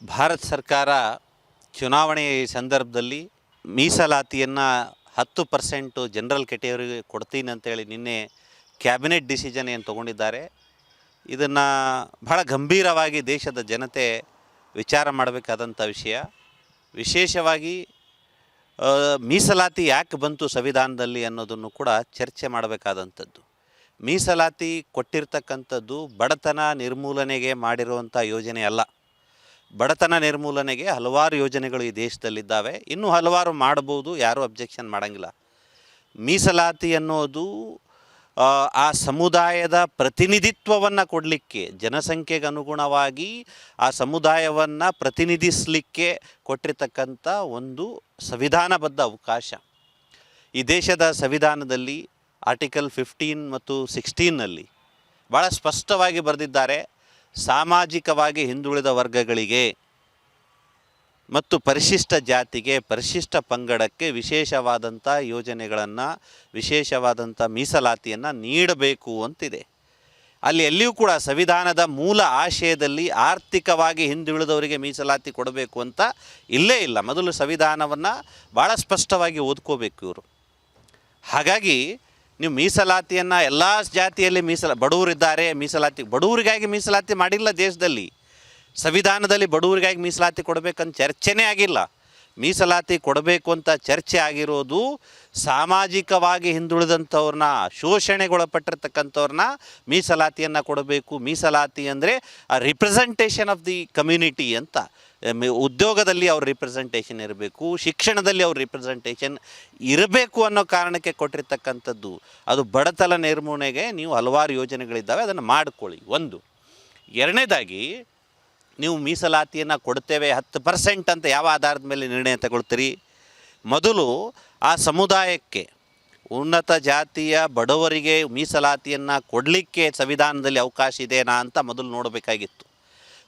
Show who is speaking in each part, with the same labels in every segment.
Speaker 1: ಭಾರತ ಸರ್ಕಾರ ಚುನಾವಣೆಯ ಈ ಸಂದರ್ಭದಲ್ಲಿ ಮೀಸಲಾತಿಯನ್ನು 10% ಜನರಲ್ ಕೆಟಗರಿಗೆ ಕೊಡ್ತೀನಿ ಅಂತೇಳಿ ನಿನ್ನೆ ಕ್ಯಾಬಿನೆಟ್ ಡಿಸಿಷನ್ ಏನು ತೊಗೊಂಡಿದ್ದಾರೆ. ಇದನ್ನು ಬಹಳ ಗಂಭೀರವಾಗಿ ದೇಶದ ಜನತೆ ವಿಚಾರ ಮಾಡಬೇಕಾದಂಥ ವಿಷಯ. ವಿಶೇಷವಾಗಿ ಮೀಸಲಾತಿ ಯಾಕೆ ಬಂತು ಸಂವಿಧಾನದಲ್ಲಿ ಅನ್ನೋದನ್ನು ಕೂಡ ಚರ್ಚೆ ಮಾಡಬೇಕಾದಂಥದ್ದು. ಮೀಸಲಾತಿ ಕೊಟ್ಟಿರ್ತಕ್ಕಂಥದ್ದು ಬಡತನ ನಿರ್ಮೂಲನೆಗೆ ಮಾಡಿರುವಂಥ ಯೋಜನೆ ಅಲ್ಲ. ಬಡತನ ನಿರ್ಮೂಲನೆಗೆ ಹಲವಾರು ಯೋಜನೆಗಳು ಈ ದೇಶದಲ್ಲಿದ್ದಾವೆ, ಇನ್ನೂ ಹಲವಾರು ಮಾಡ್ಬೋದು, ಯಾರೂ ಅಬ್ಜೆಕ್ಷನ್ ಮಾಡೋಂಗಿಲ್ಲ. ಮೀಸಲಾತಿ ಅನ್ನೋದು ಆ ಸಮುದಾಯದ ಪ್ರತಿನಿಧಿತ್ವವನ್ನು ಕೊಡಲಿಕ್ಕೆ, ಜನಸಂಖ್ಯೆಗೆ ಅನುಗುಣವಾಗಿ ಆ ಸಮುದಾಯವನ್ನು ಪ್ರತಿನಿಧಿಸಲಿಕ್ಕೆ ಕೊಟ್ಟಿರ್ತಕ್ಕಂಥ ಒಂದು ಸಂವಿಧಾನಬದ್ಧ ಅವಕಾಶ. ಈ ದೇಶದ ಸಂವಿಧಾನದಲ್ಲಿ ಆರ್ಟಿಕಲ್ 15 ಮತ್ತು 16ನಲ್ಲಿ ಭಾಳ ಸ್ಪಷ್ಟವಾಗಿ ಬರೆದಿದ್ದಾರೆ, ಸಾಮಾಜಿಕವಾಗಿ ಹಿಂದುಳಿದ ವರ್ಗಗಳಿಗೆ ಮತ್ತು ಪರಿಶಿಷ್ಟ ಜಾತಿಗೆ, ಪರಿಶಿಷ್ಟ ಪಂಗಡಕ್ಕೆ ವಿಶೇಷವಾದಂಥ ಯೋಜನೆಗಳನ್ನು, ವಿಶೇಷವಾದಂಥ ಮೀಸಲಾತಿಯನ್ನು ನೀಡಬೇಕು ಅಂತಿದೆ. ಅಲ್ಲಿ ಎಲ್ಲಿಯೂ ಕೂಡ ಸಂವಿಧಾನದ ಮೂಲ ಆಶಯದಲ್ಲಿ ಆರ್ಥಿಕವಾಗಿ ಹಿಂದುಳಿದವರಿಗೆ ಮೀಸಲಾತಿ ಕೊಡಬೇಕು ಅಂತ ಇಲ್ಲೇ ಇಲ್ಲ. ಮೊದಲು ಸಂವಿಧಾನವನ್ನು ಭಾಳ ಸ್ಪಷ್ಟವಾಗಿ ಓದ್ಕೋಬೇಕು ಇವರು. ಹಾಗಾಗಿ ನೀವು ಮೀಸಲಾತಿಯನ್ನು ಎಲ್ಲ ಜಾತಿಯಲ್ಲಿ ಬಡವರಿದ್ದಾರೆ, ಬಡವರಿಗಾಗಿ ಮೀಸಲಾತಿ ಮಾಡಿಲ್ಲ ದೇಶದಲ್ಲಿ. ಸಂವಿಧಾನದಲ್ಲಿ ಬಡವರಿಗಾಗಿ ಮೀಸಲಾತಿ ಕೊಡಬೇಕಂತ ಚರ್ಚೆನೇ ಆಗಿಲ್ಲ. ಮೀಸಲಾತಿ ಕೊಡಬೇಕು ಅಂತ ಚರ್ಚೆ ಆಗಿರೋದು ಸಾಮಾಜಿಕವಾಗಿ ಹಿಂದುಳಿದಂಥವ್ರನ್ನ, ಶೋಷಣೆಗೊಳಪಟ್ಟಿರ್ತಕ್ಕಂಥವ್ರನ್ನ ಮೀಸಲಾತಿಯನ್ನು ಕೊಡಬೇಕು. ಮೀಸಲಾತಿ ಅಂದರೆ ಆ ರಿಪ್ರೆಸೆಂಟೇಷನ್ ಆಫ್ ದಿ ಕಮ್ಯುನಿಟಿ ಅಂತ. ಉದ್ಯೋಗದಲ್ಲಿ ಅವ್ರ ರಿಪ್ರೆಸೆಂಟೇಷನ್ ಇರಬೇಕು, ಶಿಕ್ಷಣದಲ್ಲಿ ಅವ್ರ ರಿಪ್ರೆಸೆಂಟೇಷನ್ ಇರಬೇಕು ಅನ್ನೋ ಕಾರಣಕ್ಕೆ ಕೊಟ್ಟಿರ್ತಕ್ಕಂಥದ್ದು. ಅದು ಬಡತನ ನಿರ್ಮೂಲನೆಗೆ ನೀವು ಹಲವಾರು ಯೋಜನೆಗಳಿದ್ದಾವೆ, ಅದನ್ನು ಮಾಡಿಕೊಳ್ಳಿ. ಒಂದು. ಎರಡನೇದಾಗಿ, ನೀವು ಮೀಸಲಾತಿಯನ್ನು ಕೊಡ್ತೇವೆ 10% ಅಂತ ಯಾವ ಆಧಾರದ ಮೇಲೆ ನಿರ್ಣಯ ತಗೊಳ್ತೀರಿ? ಮೊದಲು ಆ ಸಮುದಾಯಕ್ಕೆ, ಉನ್ನತ ಜಾತಿಯ ಬಡವರಿಗೆ ಮೀಸಲಾತಿಯನ್ನು ಕೊಡಲಿಕ್ಕೆ ಸಂವಿಧಾನದಲ್ಲಿ ಅವಕಾಶ ಇದೆನಾ ಅಂತ ಮೊದಲು ನೋಡಬೇಕಾಗಿತ್ತು.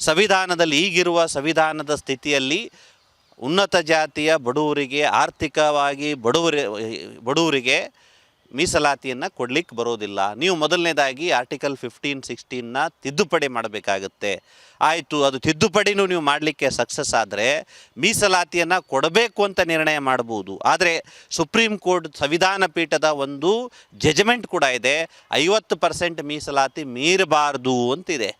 Speaker 1: ಸಂವಿಧಾನದಲ್ಲಿ, ಈಗಿರುವ ಸಂವಿಧಾನದ ಸ್ಥಿತಿಯಲ್ಲಿ ಉನ್ನತ ಜಾತಿಯ ಬಡವರಿಗೆ, ಆರ್ಥಿಕವಾಗಿ ಬಡವರಿಗೆ ಮೀಸಲಾತಿಯನ್ನು ಕೊಡಲಿಕ್ಕೆ ಬರೋದಿಲ್ಲ. ನೀವು ಮೊದಲನೇದಾಗಿ ಆರ್ಟಿಕಲ್ 15, 16ನ ತಿದ್ದುಪಡಿ ಮಾಡಬೇಕಾಗತ್ತೆ. ಆಯಿತು, ಅದು ತಿದ್ದುಪಡಿನೂ ನೀವು ಮಾಡಲಿಕ್ಕೆ ಸಕ್ಸಸ್ ಆದರೆ ಮೀಸಲಾತಿಯನ್ನು ಕೊಡಬೇಕು ಅಂತ ನಿರ್ಣಯ ಮಾಡ್ಬೋದು. ಆದರೆ ಸುಪ್ರೀಂ ಕೋರ್ಟ್ ಸಂವಿಧಾನ ಪೀಠದ ಒಂದು ಜಜ್ಮೆಂಟ್ ಕೂಡ ಇದೆ, 50% ಮೀಸಲಾತಿ ಮೀರಬಾರ್ದು ಅಂತಿದೆ.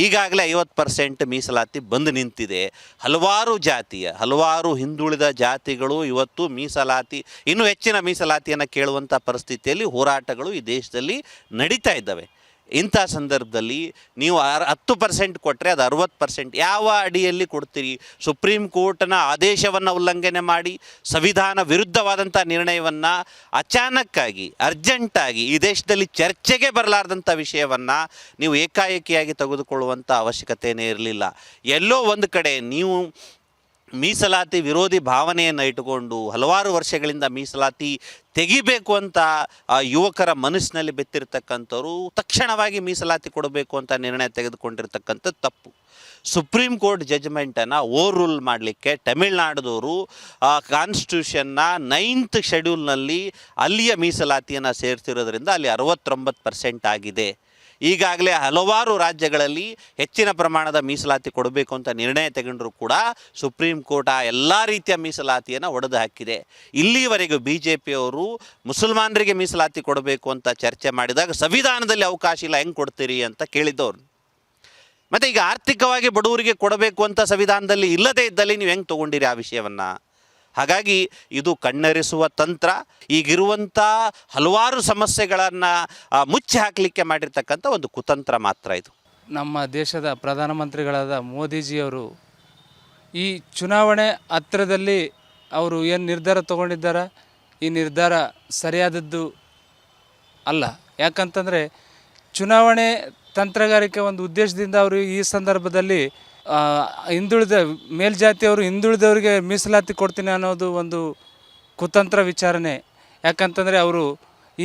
Speaker 1: ಈಗಾಗಲೇ 50% ಮೀಸಲಾತಿ ಬಂದು ನಿಂತಿದೆ. ಹಲವಾರು ಹಿಂದುಳಿದ ಜಾತಿಗಳು ಇವತ್ತು ಮೀಸಲಾತಿ, ಇನ್ನೂ ಹೆಚ್ಚಿನ ಮೀಸಲಾತಿಯನ್ನು ಕೇಳುವಂಥ ಪರಿಸ್ಥಿತಿಯಲ್ಲಿ ಹೋರಾಟಗಳು ಈ ದೇಶದಲ್ಲಿ ನಡೀತಾ ಇದ್ದಾವೆ. ಇಂಥ ಸಂದರ್ಭದಲ್ಲಿ ನೀವು 10% ಕೊಟ್ಟರೆ ಅದು 60% ಯಾವ ಅಡಿಯಲ್ಲಿ ಕೊಡ್ತೀರಿ? ಸುಪ್ರೀಂ ಕೋರ್ಟ್ನ ಆದೇಶವನ್ನು ಉಲ್ಲಂಘನೆ ಮಾಡಿ ಸಂವಿಧಾನ ವಿರುದ್ಧವಾದಂಥ ನಿರ್ಣಯವನ್ನು ಅಚಾನಕ್ಕಾಗಿ, ಅರ್ಜೆಂಟಾಗಿ, ಈ ದೇಶದಲ್ಲಿ ಚರ್ಚೆಗೆ ಬರಲಾರ್ದಂಥ ವಿಷಯವನ್ನು ನೀವು ಏಕಾಏಕಿಯಾಗಿ ತೆಗೆದುಕೊಳ್ಳುವಂಥ ಅವಶ್ಯಕತೆಯೇ ಇರಲಿಲ್ಲ. ಎಲ್ಲೋ ಒಂದು ಕಡೆ ನೀವು ಮೀಸಲಾತಿ ವಿರೋಧಿ ಭಾವನೆಯನ್ನು ಇಟ್ಟುಕೊಂಡು ಹಲವಾರು ವರ್ಷಗಳಿಂದ ಮೀಸಲಾತಿ ತೆಗಿಬೇಕು ಅಂತ ಆ ಯುವಕರ ಮನಸ್ಸಿನಲ್ಲಿ ಬೆತ್ತಿರ್ತಕ್ಕಂಥವ್ರು ತಕ್ಷಣವಾಗಿ ಮೀಸಲಾತಿ ಕೊಡಬೇಕು ಅಂತ ನಿರ್ಣಯ ತೆಗೆದುಕೊಂಡಿರ್ತಕ್ಕಂಥದ್ದು ತಪ್ಪು. ಸುಪ್ರೀಂ ಕೋರ್ಟ್ ಜಜ್ಮೆಂಟನ್ನು ಓವರ್ ರೂಲ್ ಮಾಡಲಿಕ್ಕೆ ತಮಿಳುನಾಡದವರು ಕಾನ್ಸ್ಟಿಟ್ಯೂಷನ್ನ 9th ಶೆಡ್ಯೂಲ್ನಲ್ಲಿ ಅಲ್ಲಿಯ ಮೀಸಲಾತಿಯನ್ನು ಸೇರಿಸಿರೋದ್ರಿಂದ ಅಲ್ಲಿ 69% ಆಗಿದೆ. ಈಗಾಗಲೇ ಹಲವಾರು ರಾಜ್ಯಗಳಲ್ಲಿ ಹೆಚ್ಚಿನ ಪ್ರಮಾಣದ ಮೀಸಲಾತಿ ಕೊಡಬೇಕು ಅಂತ ನಿರ್ಣಯ ತಗೊಂಡ್ರೂ ಕೂಡ ಸುಪ್ರೀಂ ಕೋರ್ಟ್ ಆ ಎಲ್ಲ ರೀತಿಯ ಮೀಸಲಾತಿಯನ್ನು ಒಡೆದು ಹಾಕಿದೆ. ಇಲ್ಲಿವರೆಗೂ BJPಯವರು ಮುಸಲ್ಮಾನರಿಗೆ ಮೀಸಲಾತಿ ಕೊಡಬೇಕು ಅಂತ ಚರ್ಚೆ ಮಾಡಿದಾಗ ಸಂವಿಧಾನದಲ್ಲಿ ಅವಕಾಶ ಇಲ್ಲ, ಹೆಂಗೆ ಕೊಡ್ತೀರಿ ಅಂತ ಕೇಳಿದ್ದವ್ರು. ಮತ್ತು ಈಗ ಆರ್ಥಿಕವಾಗಿ ಬಡವರಿಗೆ ಕೊಡಬೇಕು ಅಂತ ಸಂವಿಧಾನದಲ್ಲಿ ಇಲ್ಲದೇ ಇದ್ದಲ್ಲಿ ನೀವು ಹೆಂಗೆ ತೊಗೊಂಡಿರಿ ಆ ವಿಷಯವನ್ನು? ಹಾಗಾಗಿ ಇದು ಕಣ್ಣೆರೆಸುವ ತಂತ್ರ. ಈಗಿರುವಂಥ ಹಲವಾರು ಸಮಸ್ಯೆಗಳನ್ನು ಮುಚ್ಚಿ ಹಾಕಲಿಕ್ಕೆ ಮಾಡಿರ್ತಕ್ಕಂಥ ಒಂದು ಕುತಂತ್ರ ಮಾತ್ರ ಇದು.
Speaker 2: ನಮ್ಮ ದೇಶದ ಪ್ರಧಾನಮಂತ್ರಿಗಳಾದ ಮೋದಿಜಿಯವರು ಈ ಚುನಾವಣೆ ಹತ್ತಿರದಲ್ಲಿ ಅವರು ಏನು ನಿರ್ಧಾರ ತಗೊಂಡಿದ್ದಾರೆ, ಈ ನಿರ್ಧಾರ ಸರಿಯಾದದ್ದು ಅಲ್ಲ. ಯಾಕಂತಂದರೆ ಚುನಾವಣೆ ತಂತ್ರಗಾರಿಕೆ ಒಂದು ಉದ್ದೇಶದಿಂದ ಅವರು ಈ ಸಂದರ್ಭದಲ್ಲಿ ಹಿಂದುಳಿದ ಮೇಲ್ಜಾತಿಯವರು ಹಿಂದುಳಿದವರಿಗೆ ಮೀಸಲಾತಿ ಕೊಡ್ತೀನಿ ಅನ್ನೋದು ಒಂದು ಕುತಂತ್ರ ವಿಚಾರಣೆ. ಯಾಕಂತಂದರೆ ಅವರು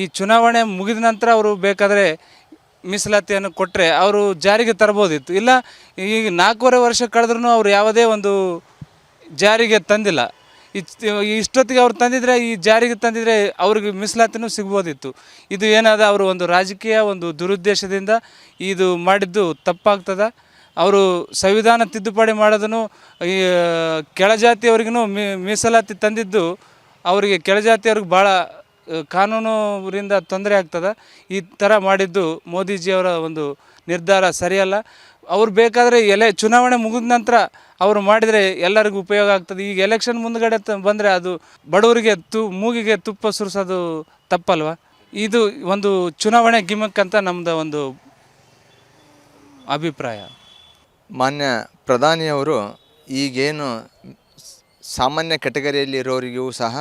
Speaker 2: ಈ ಚುನಾವಣೆ ಮುಗಿದ ನಂತರ ಅವರು ಬೇಕಾದರೆ ಮೀಸಲಾತಿಯನ್ನು ಕೊಟ್ಟರೆ ಅವರು ಜಾರಿಗೆ ತರ್ಬೋದಿತ್ತು. ಇಲ್ಲ, ಈಗ 4.5 ವರ್ಷ ಕಳೆದ್ರೂ ಅವರು ಯಾವುದೇ ಒಂದು ಜಾರಿಗೆ ತಂದಿಲ್ಲ. ಇಷ್ಟೊತ್ತಿಗೆ ಅವ್ರು ತಂದಿದ್ರೆ, ಈ ಜಾರಿಗೆ ತಂದಿದ್ರೆ ಅವ್ರಿಗೆ ಮೀಸಲಾತಿನೂ ಸಿಗ್ಬೋದಿತ್ತು. ಇದು ಏನಾದ ಅವರು ಒಂದು ರಾಜಕೀಯ ಒಂದು ದುರುದ್ದೇಶದಿಂದ ಇದು ಮಾಡಿದ್ದು ತಪ್ಪಾಗ್ತದೆ. ಅವರು ಸಂವಿಧಾನ ತಿದ್ದುಪಡಿ ಮಾಡೋದನ್ನು ಈ ಕೆಳಜಾತಿಯವ್ರಿಗೂ ಮೀಸಲಾತಿ ತಂದಿದ್ದು ಅವರಿಗೆ ಕೆಳಜಾತಿಯವ್ರಿಗೆ ಭಾಳ ಕಾನೂನಿಂದ ತೊಂದರೆ ಆಗ್ತದೆ. ಈ ಥರ ಮಾಡಿದ್ದು ಮೋದಿಜಿಯವರ ಒಂದು ನಿರ್ಧಾರ ಸರಿಯಲ್ಲ. ಅವ್ರು ಬೇಕಾದರೆ ಚುನಾವಣೆ ಮುಗಿದ ನಂತರ ಅವರು ಮಾಡಿದರೆ ಎಲ್ಲರಿಗೂ ಉಪಯೋಗ ಆಗ್ತದೆ. ಈಗ ಎಲೆಕ್ಷನ್ ಮುಂದುಗಡೆ ಬಂದರೆ ಅದು ಬಡವರಿಗೆ ಮೂಗಿಗೆ ತುಪ್ಪ ಸುರಿಸೋದು ತಪ್ಪಲ್ವ? ಇದು ಒಂದು ಚುನಾವಣೆ ಗಿಮಿಕ್ ಅಂತ ನಮ್ಮದು ಒಂದು ಅಭಿಪ್ರಾಯ.
Speaker 3: ಮಾನ್ಯ ಪ್ರಧಾನಿಯವರು ಈಗೇನು ಸಾಮಾನ್ಯ ಕೆಟಗರಿಯಲ್ಲಿ ಇರೋರಿಗೂ ಸಹ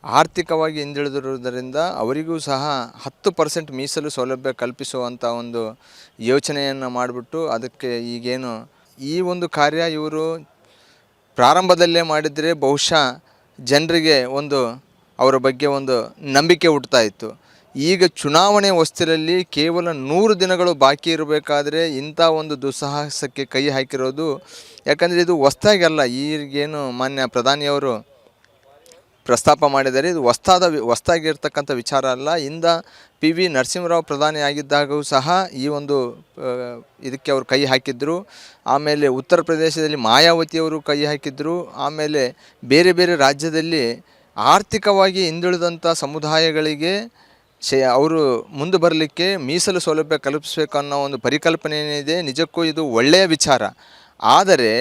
Speaker 3: ಆರ್ಥಿಕವಾಗಿ ಹಿಂದುಳಿದಿರುವುದರಿಂದ ಅವರಿಗೂ ಸಹ 10% ಮೀಸಲು ಸೌಲಭ್ಯ ಕಲ್ಪಿಸುವಂಥ ಒಂದು ಯೋಚನೆಯನ್ನು ಮಾಡಿಬಿಟ್ಟು ಅದಕ್ಕೆ ಈಗೇನು ಈ ಒಂದು ಕಾರ್ಯ ಇವರು ಪ್ರಾರಂಭದಲ್ಲೇ ಮಾಡಿದರೆ ಬಹುಶಃ ಜನರಿಗೆ ಅವರ ಬಗ್ಗೆ ಒಂದು ನಂಬಿಕೆ ಹುಟ್ಟುತ್ತಾ ಇತ್ತು. ಈಗ ಚುನಾವಣೆ ಹೊಸ್ತಿಲಲ್ಲಿ ಕೇವಲ 100 ದಿನಗಳು ಬಾಕಿ ಇರಬೇಕಾದ್ರೆ ಇಂಥ ಒಂದು ದುಸ್ಸಾಹಸಕ್ಕೆ ಕೈ ಹಾಕಿರೋದು, ಯಾಕಂದರೆ ಇದು ಹೊಸ್ದಾಗಲ್ಲ. ಈಗೇನು ಮಾನ್ಯ ಪ್ರಧಾನಿಯವರು ಪ್ರಸ್ತಾಪ ಮಾಡಿದ್ದಾರೆ, ಇದು ಹೊಸ್ದಾಗಿರ್ತಕ್ಕಂಥ ವಿಚಾರ ಅಲ್ಲ. PV ನರಸಿಂಹರಾವ್ ಪ್ರಧಾನಿ ಆಗಿದ್ದಾಗೂ ಸಹ ಈ ಒಂದು ಇದಕ್ಕೆ ಅವರು ಕೈ ಹಾಕಿದ್ರು. ಆಮೇಲೆ ಉತ್ತರ ಪ್ರದೇಶದಲ್ಲಿ ಮಾಯಾವತಿಯವರು ಕೈ ಹಾಕಿದ್ರು. ಆಮೇಲೆ ಬೇರೆ ಬೇರೆ ರಾಜ್ಯದಲ್ಲಿ ಆರ್ಥಿಕವಾಗಿ ಹಿಂದುಳಿದಂಥ ಸಮುದಾಯಗಳಿಗೆ ಅವರು ಮುಂದೆ ಬರಲಿಕ್ಕೆ ಮೀಸಲು ಸೌಲಭ್ಯ ಕಲ್ಪಿಸಬೇಕು ಅನ್ನೋ ಒಂದು ಪರಿಕಲ್ಪನೆ ಏನಿದೆ, ನಿಜಕ್ಕೂ ಇದು ಒಳ್ಳೆಯ ವಿಚಾರ. ಆದರೆ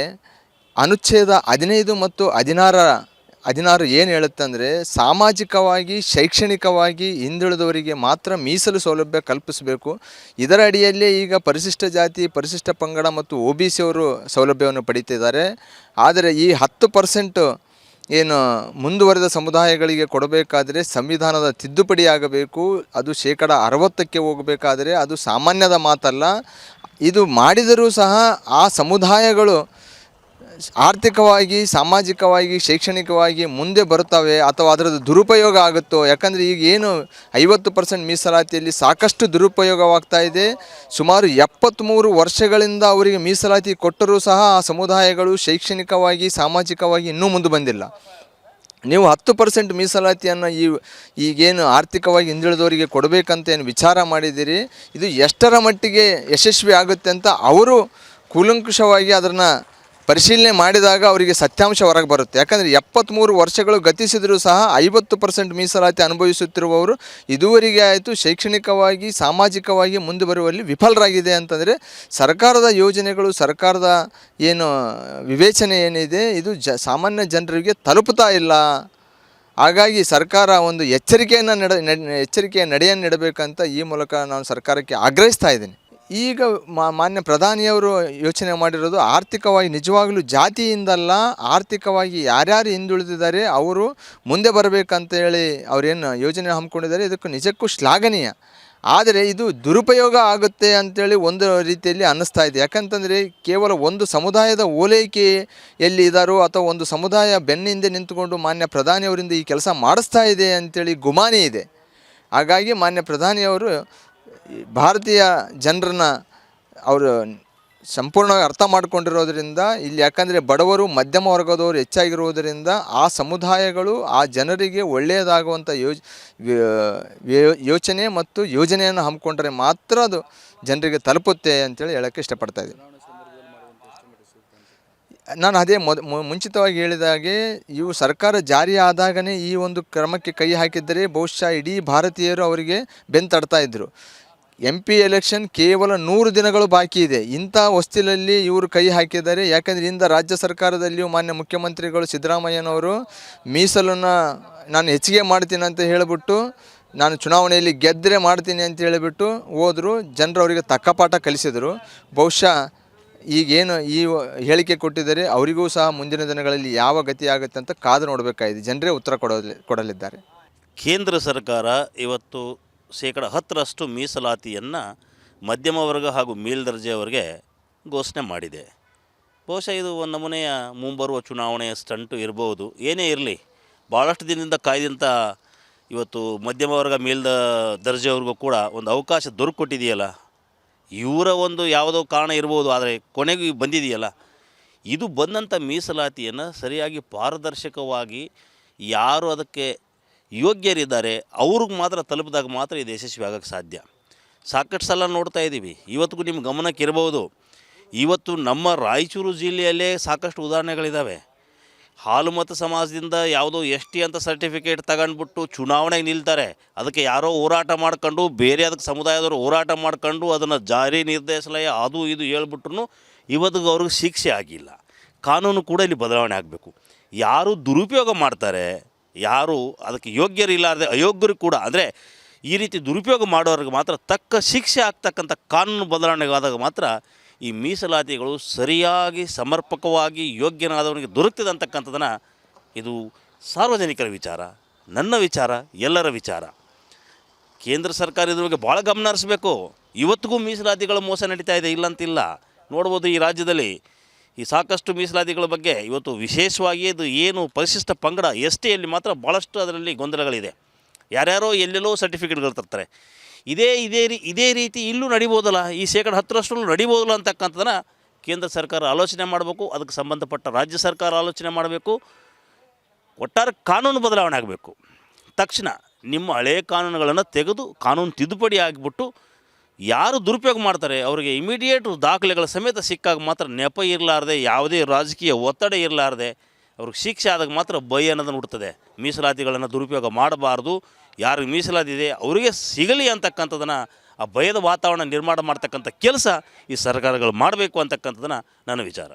Speaker 3: ಅನುಚ್ಛೇದ 15 ಮತ್ತು 16 ಏನು ಹೇಳುತ್ತೆ ಅಂದರೆ, ಸಾಮಾಜಿಕವಾಗಿ ಶೈಕ್ಷಣಿಕವಾಗಿ ಹಿಂದುಳಿದವರಿಗೆ ಮಾತ್ರ ಮೀಸಲು ಸೌಲಭ್ಯ ಕಲ್ಪಿಸಬೇಕು. ಇದರ ಅಡಿಯಲ್ಲೇ ಈಗ ಪರಿಶಿಷ್ಟ ಜಾತಿ, ಪರಿಶಿಷ್ಟ ಪಂಗಡ ಮತ್ತು OBC ಅವರು ಸೌಲಭ್ಯವನ್ನು ಪಡೀತಿದ್ದಾರೆ. ಆದರೆ ಈ 10% ಏನು ಮುಂದುವರೆದ ಸಮುದಾಯಗಳಿಗೆ ಕೊಡಬೇಕಾದರೆ ಸಂವಿಧಾನದ ತಿದ್ದುಪಡಿ ಆಗಬೇಕು. ಅದು 60% ಹೋಗಬೇಕಾದರೆ ಅದು ಸಾಮಾನ್ಯದ ಮಾತಲ್ಲ. ಇದು ಮಾಡಿದರೂ ಸಹ ಆ ಸಮುದಾಯಗಳು ಆರ್ಥಿಕವಾಗಿ, ಸಾಮಾಜಿಕವಾಗಿ, ಶೈಕ್ಷಣಿಕವಾಗಿ ಮುಂದೆ ಬರ್ತವೆ ಅಥವಾ ಅದರದ್ದು ದುರುಪಯೋಗ ಆಗುತ್ತೋ? ಯಾಕಂದರೆ ಈಗ ಏನು 50% ಮೀಸಲಾತಿಯಲ್ಲಿ ಸಾಕಷ್ಟು ದುರುಪಯೋಗವಾಗ್ತಾ ಇದೆ. ಸುಮಾರು 73 ವರ್ಷಗಳಿಂದ ಅವರಿಗೆ ಮೀಸಲಾತಿ ಕೊಟ್ಟರೂ ಸಹ ಆ ಸಮುದಾಯಗಳು ಶೈಕ್ಷಣಿಕವಾಗಿ, ಸಾಮಾಜಿಕವಾಗಿ ಇನ್ನೂ ಮುಂದೆ ಬಂದಿಲ್ಲ. ನೀವು 10% ಮೀಸಲಾತಿಯನ್ನು ಈಗೇನು ಆರ್ಥಿಕವಾಗಿ ಹಿಂದುಳಿದವರಿಗೆ ಕೊಡಬೇಕಂತ ಏನು ವಿಚಾರ ಮಾಡಿದ್ದೀರಿ, ಇದು ಎಷ್ಟರ ಮಟ್ಟಿಗೆ ಯಶಸ್ವಿ ಆಗುತ್ತೆ ಅಂತ ಅವರು ಕೂಲಂಕುಷವಾಗಿ ಅದನ್ನು ಪರಿಶೀಲನೆ ಮಾಡಿದಾಗ ಅವರಿಗೆ ಸತ್ಯಾಂಶ ಹೊರಗೆ ಬರುತ್ತೆ. ಯಾಕಂದರೆ 73 ವರ್ಷಗಳು ಗತಿಸಿದರೂ ಸಹ 50% ಮೀಸಲಾತಿ ಅನುಭವಿಸುತ್ತಿರುವವರು ಇದುವರೆಗೆ ಆಯಿತು ಶೈಕ್ಷಣಿಕವಾಗಿ, ಸಾಮಾಜಿಕವಾಗಿ ಮುಂದೆ ಬರುವಲ್ಲಿ ವಿಫಲರಾಗಿದೆ ಅಂತಂದರೆ ಸರ್ಕಾರದ ಯೋಜನೆಗಳು, ಸರ್ಕಾರದ ಏನು ವಿವೇಚನೆ ಏನಿದೆ ಇದು ಸಾಮಾನ್ಯ ಜನರಿಗೆ ತಲುಪುತ್ತಾ ಇಲ್ಲ. ಹಾಗಾಗಿ ಸರ್ಕಾರ ಒಂದು ಎಚ್ಚರಿಕೆಯ ನಡೆಯನ್ನು ನೀಡಬೇಕಂತ ಈ ಮೂಲಕ ನಾನು ಸರ್ಕಾರಕ್ಕೆ ಆಗ್ರಹಿಸ್ತಾ ಇದ್ದೀನಿ. ಈಗ ಮಾನ್ಯ ಪ್ರಧಾನಿಯವರು ಯೋಚನೆ ಮಾಡಿರೋದು ಆರ್ಥಿಕವಾಗಿ ನಿಜವಾಗಲೂ ಜಾತಿಯಿಂದಲ್ಲ, ಆರ್ಥಿಕವಾಗಿ ಯಾರ್ಯಾರು ಹಿಂದುಳಿದಿದ್ದಾರೆ ಅವರು ಮುಂದೆ ಬರಬೇಕಂತೇಳಿ ಅವರೇನು ಯೋಜನೆ ಹಮ್ಮಿಕೊಂಡಿದ್ದಾರೆ. ಇದಕ್ಕೂ ನಿಜಕ್ಕೂ ಶ್ಲಾಘನೀಯ. ಆದರೆ ಇದು ದುರುಪಯೋಗ ಆಗುತ್ತೆ ಅಂಥೇಳಿ ಒಂದು ರೀತಿಯಲ್ಲಿ ಅನ್ನಿಸ್ತಾ ಇದೆ. ಯಾಕಂತಂದರೆ ಕೇವಲ ಒಂದು ಸಮುದಾಯದ ಓಲೈಕೆಯಲ್ಲಿ ಇದ್ದಾರೋ ಅಥವಾ ಒಂದು ಸಮುದಾಯ ಬೆನ್ನಿಂದೆ ನಿಂತುಕೊಂಡು ಮಾನ್ಯ ಪ್ರಧಾನಿಯವರಿಂದ ಈ ಕೆಲಸ ಮಾಡಿಸ್ತಾ ಇದೆ ಅಂಥೇಳಿ ಗುಮಾನಿ ಇದೆ. ಹಾಗಾಗಿ ಮಾನ್ಯ ಪ್ರಧಾನಿಯವರು ಭಾರತೀಯ ಜನರನ್ನು ಅವರು ಸಂಪೂರ್ಣವಾಗಿ ಅರ್ಥ ಮಾಡ್ಕೊಂಡಿರೋದ್ರಿಂದ ಇಲ್ಲಿ, ಯಾಕಂದರೆ ಬಡವರು, ಮಧ್ಯಮ ವರ್ಗದವರು ಹೆಚ್ಚಾಗಿರುವುದರಿಂದ ಆ ಸಮುದಾಯಗಳು, ಆ ಜನರಿಗೆ ಒಳ್ಳೆಯದಾಗುವಂಥ ಯೋಚನೆ ಮತ್ತು ಯೋಜನೆಯನ್ನು ಹಮ್ಮಿಕೊಂಡ್ರೆ ಮಾತ್ರ ಅದು ಜನರಿಗೆ ತಲುಪುತ್ತೆ ಅಂತೇಳಿ ಹೇಳೋಕ್ಕೆ ಇಷ್ಟಪಡ್ತಾಯಿದ್ದೀನಿ. ನಾನು ಅದೇ ಮುಂಚಿತವಾಗಿ ಹೇಳಿದಾಗೆ ಇವು ಸರ್ಕಾರ ಜಾರಿ ಆದಾಗನೇ ಈ ಒಂದು ಕ್ರಮಕ್ಕೆ ಕೈ ಹಾಕಿದ್ದರೆ ಬಹುಶಃ ಇಡೀ ಭಾರತೀಯರು ಅವರಿಗೆ ಬೆಂತಡ್ತಾ ಇದ್ದರು. MP ಎಲೆಕ್ಷನ್ ಕೇವಲ 100 ದಿನಗಳು ಬಾಕಿ ಇದೆ. ಇಂಥ ಹೊಸ್ತಿಲಲ್ಲಿ ಇವರು ಕೈ ಹಾಕಿದ್ದಾರೆ. ಯಾಕಂದರೆ ಇಂದ ರಾಜ್ಯ ಸರ್ಕಾರದಲ್ಲಿಯೂ ಮಾನ್ಯ ಮುಖ್ಯಮಂತ್ರಿಗಳು ಸಿದ್ದರಾಮಯ್ಯನವರು ಮೀಸಲನ್ನು ನಾನು ಹೆಚ್ಚಿಗೆ ಮಾಡ್ತೀನಿ ಅಂತ ಹೇಳಿಬಿಟ್ಟು, ನಾನು ಚುನಾವಣೆಯಲ್ಲಿ ಗೆದ್ದರೆ ಮಾಡ್ತೀನಿ ಅಂತ ಹೇಳಿಬಿಟ್ಟು ಹೋದರು. ಜನರು ಅವರಿಗೆ ತಕ್ಕ ಪಾಠ ಕಲಿಸಿದರು. ಬಹುಶಃ ಈಗೇನು ಈ ಹೇಳಿಕೆ ಕೊಟ್ಟಿದ್ದಾರೆ ಅವರಿಗೂ ಸಹ ಮುಂದಿನ ದಿನಗಳಲ್ಲಿ ಯಾವ ಗತಿ ಆಗುತ್ತೆ ಅಂತ ಕಾದು ನೋಡಬೇಕಾಗಿದೆ. ಜನರೇ ಉತ್ತರ ಕೊಡಲಿದ್ದಾರೆ.
Speaker 1: ಕೇಂದ್ರ ಸರ್ಕಾರ ಇವತ್ತು 10% ಮೀಸಲಾತಿಯನ್ನು ಮಧ್ಯಮ ವರ್ಗ ಹಾಗೂ ಮೇಲ್ದರ್ಜೆಯವರಿಗೆ ಘೋಷಣೆ ಮಾಡಿದೆ. ಬಹುಶಃ ಇದು ಒಂದು ನಮೂನೆಯ ಮುಂಬರುವ ಚುನಾವಣೆಯ ಸ್ಟಂಟು ಇರ್ಬೋದು. ಏನೇ ಇರಲಿ, ಭಾಳಷ್ಟು ದಿನದಿಂದ ಕಾಯ್ದಂಥ ಇವತ್ತು ಮಧ್ಯಮ ವರ್ಗ ದರ್ಜೆಯವ್ರಿಗೂ ಕೂಡ ಒಂದು ಅವಕಾಶ ದೊರಕೊಟ್ಟಿದೆಯಲ್ಲ. ಇವರ ಒಂದು ಯಾವುದೋ ಕಾರಣ ಇರ್ಬೋದು, ಆದರೆ ಕೊನೆಗೂ ಬಂದಿದೆಯಲ್ಲ. ಇದು ಬಂದಂಥ ಮೀಸಲಾತಿಯನ್ನು ಸರಿಯಾಗಿ ಪಾರದರ್ಶಕವಾಗಿ ಯಾರು ಅದಕ್ಕೆ ಯೋಗ್ಯರಿದ್ದಾರೆ ಅವ್ರಿಗೆ ಮಾತ್ರ ತಲುಪಿದಾಗ ಮಾತ್ರ ಇದು ಯಶಸ್ವಿ ಆಗೋಕ್ಕೆ ಸಾಧ್ಯ. ಸಾಕಷ್ಟು ಸಲ ನೋಡ್ತಾ ಇದ್ದೀವಿ. ಇವತ್ತಿಗೂ ನಿಮ್ಮ ಗಮನಕ್ಕೆ ಇರ್ಬೋದು,
Speaker 4: ಇವತ್ತು ನಮ್ಮ ರಾಯಚೂರು ಜಿಲ್ಲೆಯಲ್ಲೇ ಸಾಕಷ್ಟು ಉದಾಹರಣೆಗಳಿದ್ದಾವೆ. ಹಾಲು ಮತ ಸಮಾಜದಿಂದ ಯಾವುದೋ ST ಅಂತ ಸರ್ಟಿಫಿಕೇಟ್ ತಗೊಂಡ್ಬಿಟ್ಟು ಚುನಾವಣೆಗೆ ನಿಲ್ತಾರೆ. ಅದಕ್ಕೆ ಯಾರೋ ಹೋರಾಟ ಮಾಡ್ಕೊಂಡು ಬೇರೆ ಅದಕ್ಕೆ ಸಮುದಾಯದವರು ಹೋರಾಟ ಮಾಡ್ಕೊಂಡು ಅದನ್ನು ಜಾರಿ ನಿರ್ದೇಶಾಲಯ ಅದು ಇದು ಹೇಳ್ಬಿಟ್ರು ಇವತ್ತಿಗೆ ಅವ್ರಿಗೆ ಶಿಕ್ಷೆ ಆಗಿಲ್ಲ. ಕಾನೂನು ಕೂಡ ಇಲ್ಲಿ ಬದಲಾವಣೆ ಆಗಬೇಕು. ಯಾರು ದುರುಪಯೋಗ ಮಾಡ್ತಾರೆ, ಯಾರು ಅದಕ್ಕೆ ಯೋಗ್ಯರಿಲ್ಲಾರದೆ ಅಯೋಗ್ಯರು ಕೂಡ, ಅಂದರೆ ಈ ರೀತಿ ದುರುಪಯೋಗ ಮಾಡೋರಿಗೆ ಮಾತ್ರ ತಕ್ಕ ಶಿಕ್ಷೆ ಆಗ್ತಕ್ಕಂಥ ಕಾನೂನು ಬದಲಾವಣೆಗಾದಾಗ ಮಾತ್ರ ಈ ಮೀಸಲಾತಿಗಳು ಸರಿಯಾಗಿ ಸಮರ್ಪಕವಾಗಿ ಯೋಗ್ಯನಾದವನಿಗೆ ದೊರಕ್ತದೆ ಅಂತಕ್ಕಂಥದ್ದನ್ನು, ಇದು ಸಾರ್ವಜನಿಕರ ವಿಚಾರ, ನನ್ನ ವಿಚಾರ, ಎಲ್ಲರ ವಿಚಾರ. ಕೇಂದ್ರ ಸರ್ಕಾರ ಇದ್ರ ಬಗ್ಗೆ ಭಾಳ ಗಮನ ಹರಿಸಬೇಕು. ಇವತ್ತಿಗೂ ಮೀಸಲಾತಿಗಳ ಮೋಸ ನಡೀತಾ ಇದೆ, ಇಲ್ಲಂತಿಲ್ಲ. ನೋಡ್ಬೋದು ಈ ರಾಜ್ಯದಲ್ಲಿ ಈ ಸಾಕಷ್ಟು ಮೀಸಲಾತಿಗಳ ಬಗ್ಗೆ ಇವತ್ತು ವಿಶೇಷವಾಗಿ ಇದು ಏನು ಪರಿಶಿಷ್ಟ ಪಂಗಡ STಯಲ್ಲಿ ಮಾತ್ರ ಭಾಳಷ್ಟು ಅದರಲ್ಲಿ ಗೊಂದಲಗಳಿದೆ. ಯಾರ್ಯಾರೋ ಎಲ್ಲೆಲ್ಲೋ ಸರ್ಟಿಫಿಕೇಟ್ಗಳು ತರ್ತಾರೆ. ಇದೇ ರೀತಿ ಇಲ್ಲೂ ನಡಿಬೋದಲ್ಲ, ಈ 10% ನಡಿಬೋದಲ್ಲ ಅಂತಕ್ಕಂಥದ್ದನ್ನು ಕೇಂದ್ರ ಸರ್ಕಾರ ಆಲೋಚನೆ ಮಾಡಬೇಕು. ಅದಕ್ಕೆ ಸಂಬಂಧಪಟ್ಟ ರಾಜ್ಯ ಸರ್ಕಾರ ಆಲೋಚನೆ ಮಾಡಬೇಕು. ಒಟ್ಟಾರೆ ಕಾನೂನು ಬದಲಾವಣೆ ಆಗಬೇಕು. ತಕ್ಷಣ ನಿಮ್ಮ ಹಳೆಯ ಕಾನೂನುಗಳನ್ನು ತೆಗೆದು ಕಾನೂನು ತಿದ್ದುಪಡಿ ಆಗಿಬಿಟ್ಟು ಯಾರು ದುರುಪಯೋಗ ಮಾಡ್ತಾರೆ ಅವರಿಗೆ ಇಮಿಡಿಯೇಟ್ ದಾಖಲೆಗಳ ಸಮೇತ ಸಿಕ್ಕಾಗ ಮಾತ್ರ ನೆಪ ಇರಲಾರ್ದೆ, ಯಾವುದೇ ರಾಜಕೀಯ ಒತ್ತಡ ಇರಲಾರ್ದೆ ಅವ್ರಿಗೆ ಶಿಕ್ಷೆ ಆದಾಗ ಮಾತ್ರ ಭಯ ಅನ್ನೋದನ್ನು ಹುಡ್ತದೆ. ಮೀಸಲಾತಿಗಳನ್ನು ದುರುಪಯೋಗ ಮಾಡಬಾರ್ದು, ಯಾರಿಗೆ ಮೀಸಲಾತಿದೆ ಅವರಿಗೆ ಸಿಗಲಿ ಅಂತಕ್ಕಂಥದ್ದನ್ನು, ಆ ಭಯದ ವಾತಾವರಣ ನಿರ್ಮಾಣ ಮಾಡ್ತಕ್ಕಂಥ ಕೆಲಸ ಈ ಸರ್ಕಾರಗಳು ಮಾಡಬೇಕು ಅಂತಕ್ಕಂಥದ್ದನ್ನು ನನ್ನ ವಿಚಾರ.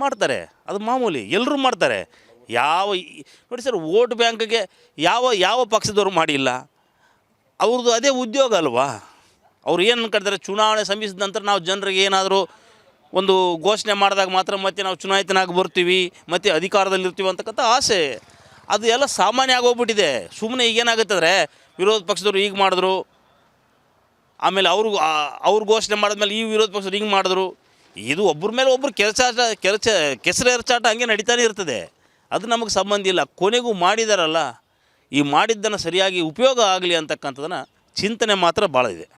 Speaker 4: ಮಾಡ್ತಾರೆ, ಅದು ಮಾಮೂಲಿ, ಎಲ್ಲರೂ ಮಾಡ್ತಾರೆ. ನೋಡಿ ಸರ್, ವೋಟ್ ಬ್ಯಾಂಕ್ಗೆ ಯಾವ ಪಕ್ಷದವರು ಮಾಡಿಲ್ಲ, ಅವ್ರದ್ದು ಅದೇ ಉದ್ಯೋಗ ಅಲ್ವಾ. ಅವ್ರು ಏನು ಅನ್ಕೊಳ್ತಾರೆ, ಚುನಾವಣೆ ಸಮೀಪಿಸಿದ ನಂತರ ನಾವು ಜನರಿಗೆ ಏನಾದರೂ ಒಂದು ಘೋಷಣೆ ಮಾಡಿದಾಗ ಮಾತ್ರ ಮತ್ತೆ ನಾವು ಚುನಾಯಿತನಾಗಿ ಬರ್ತೀವಿ, ಮತ್ತು ಅಧಿಕಾರದಲ್ಲಿರ್ತೀವಿ ಅಂತಕ್ಕಂಥ ಆಸೆ, ಅದು ಎಲ್ಲ ಸಾಮಾನ್ಯ ಆಗೋಗ್ಬಿಟ್ಟಿದೆ. ಸುಮ್ಮನೆ ಈಗೇನಾಗುತ್ತೆ ಅಂದರೆ, ವಿರೋಧ ಪಕ್ಷದವರು ಈಗ ಮಾಡಿದ್ರು, ಆಮೇಲೆ ಅವ್ರು ಘೋಷಣೆ ಮಾಡಿದ್ಮೇಲೆ ಈ ವಿರೋಧ ಪಕ್ಷದವ್ರು ಹಿಂಗೆ ಮಾಡಿದ್ರು, ಇದು ಒಬ್ಬರ ಮೇಲೆ ಒಬ್ಬರು ಕೆಸರೆರಚಾಟ ಹಂಗೆ ನಡೀತಾನೆ ಇರ್ತದೆ. ಅದು ನಮಗೆ ಸಂಬಂಧ ಇಲ್ಲ. ಕೊನೆಗೂ ಮಾಡಿದಾರಲ್ಲ, ಈ ಮಾಡಿದ್ದನ್ನು ಸರಿಯಾಗಿ ಉಪಯೋಗ ಆಗಲಿ ಅಂತಕ್ಕಂಥದ್ದನ್ನು ಚಿಂತನೆ ಮಾತ್ರ ಭಾಳ ಇದೆ.